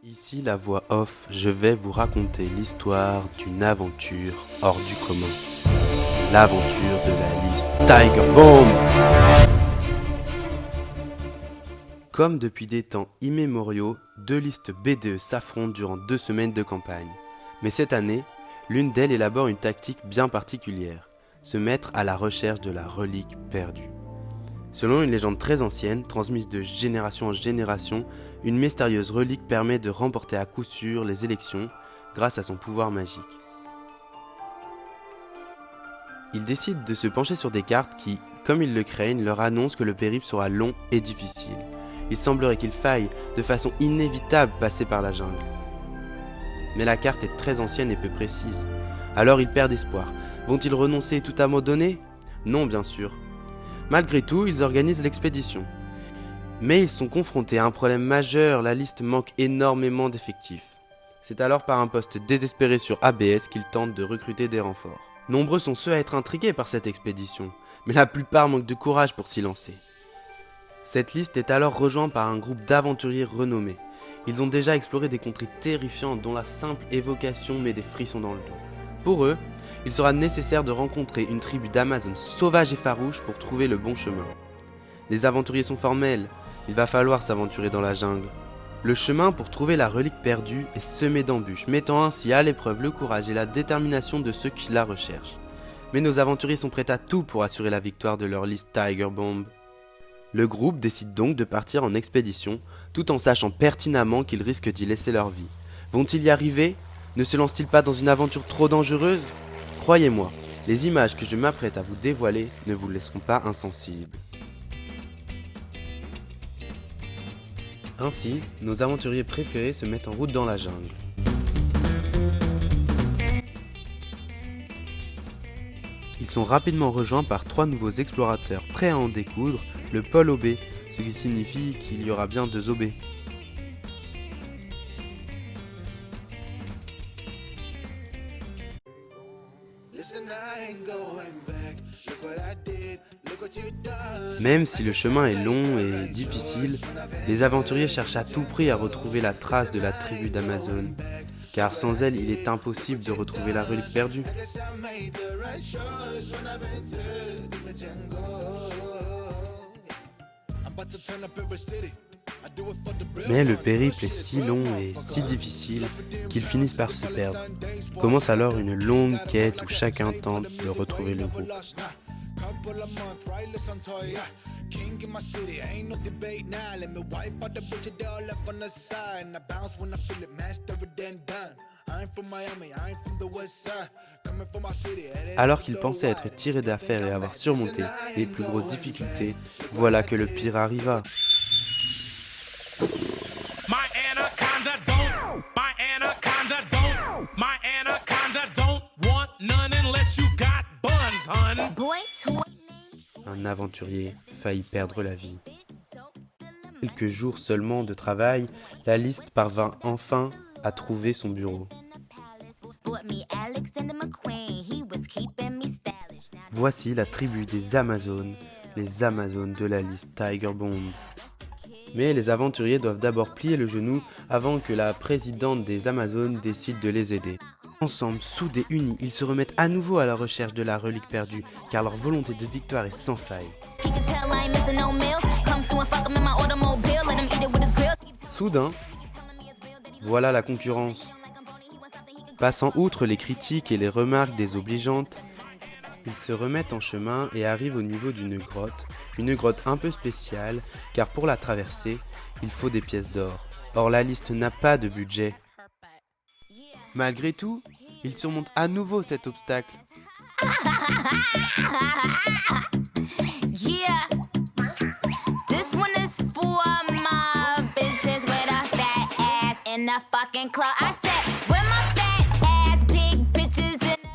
Ici la voix off, je vais vous raconter l'histoire d'une aventure hors du commun. L'aventure de la liste Tiger Bomb. Comme depuis des temps immémoriaux, deux listes BDE s'affrontent durant 2 semaines de campagne. Mais cette année, l'une d'elles élabore une tactique bien particulière, se mettre à la recherche de la relique perdue. Selon une légende très ancienne, transmise de génération en génération, une mystérieuse relique permet de remporter à coup sûr les élections grâce à son pouvoir magique. Ils décident de se pencher sur des cartes qui, comme ils le craignent, leur annoncent que le périple sera long et difficile. Il semblerait qu'il faille, de façon inévitable, passer par la jungle. Mais la carte est très ancienne et peu précise. Alors ils perdent espoir. Vont-ils renoncer et tout abandonner ? Non, bien sûr. Malgré tout, ils organisent l'expédition. Mais ils sont confrontés à un problème majeur, la liste manque énormément d'effectifs. C'est alors par un poste désespéré sur ABS qu'ils tentent de recruter des renforts. Nombreux sont ceux à être intrigués par cette expédition, mais la plupart manquent de courage pour s'y lancer. Cette liste est alors rejointe par un groupe d'aventuriers renommés. Ils ont déjà exploré des contrées terrifiantes dont la simple évocation met des frissons dans le dos. Pour eux, il sera nécessaire de rencontrer une tribu d'Amazones sauvages et farouches pour trouver le bon chemin. Les aventuriers sont formels, il va falloir s'aventurer dans la jungle. Le chemin pour trouver la relique perdue est semé d'embûches, mettant ainsi à l'épreuve le courage et la détermination de ceux qui la recherchent. Mais nos aventuriers sont prêts à tout pour assurer la victoire de leur liste Tiger Bomb. Le groupe décide donc de partir en expédition, tout en sachant pertinemment qu'ils risquent d'y laisser leur vie. Vont-ils y arriver ? Ne se lancent-ils pas dans une aventure trop dangereuse ? Croyez-moi, les images que je m'apprête à vous dévoiler ne vous laisseront pas insensibles. Ainsi, nos aventuriers préférés se mettent en route dans la jungle. Ils sont rapidement rejoints par 3 nouveaux explorateurs prêts à en découdre, le pôle OB, ce qui signifie qu'il y aura bien 2 OB. Même si le chemin est long et difficile, les aventuriers cherchent à tout prix à retrouver la trace de la tribu d'Amazone, car sans elle, il est impossible de retrouver la relique perdue. Mais le périple est si long et si difficile qu'ils finissent par se perdre. Commence alors une longue quête où chacun tente de retrouver le groupe. Alors qu'ils pensaient être tirés d'affaire et avoir surmonté les plus grosses difficultés, voilà que le pire arriva. Un aventurier faillit perdre la vie. Quelques jours seulement de travail, la liste parvint enfin à trouver son bureau. Voici la tribu des Amazones, les Amazones de la liste Tiger Bomb. Mais les aventuriers doivent d'abord plier le genou avant que la présidente des Amazones décide de les aider. Ensemble, soudés, unis, ils se remettent à nouveau à la recherche de la relique perdue, car leur volonté de victoire est sans faille. Soudain, voilà la concurrence. Passant outre les critiques et les remarques désobligeantes, ils se remettent en chemin et arrivent au niveau d'une grotte un peu spéciale, car pour la traverser, il faut des pièces d'or. Or la liste n'a pas de budget. Malgré tout, ils surmontent à nouveau cet obstacle.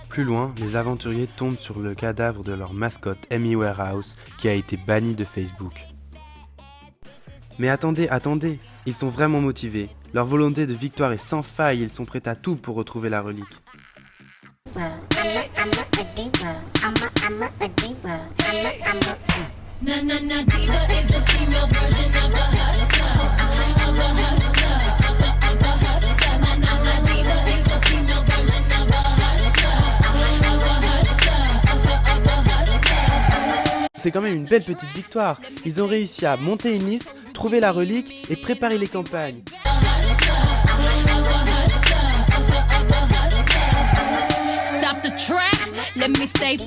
Plus loin, les aventuriers tombent sur le cadavre de leur mascotte Amy Warehouse qui a été bannie de Facebook. Mais attendez, ils sont vraiment motivés. Leur volonté de victoire est sans faille, ils sont prêts à tout pour retrouver la relique. Na na na, diva is a female version of a hustler, of a hustler, of a hustler. c'est quand même une belle petite victoire. Ils ont réussi à monter une liste, trouver la relique et préparer les campagnes. Stop the track, let me stay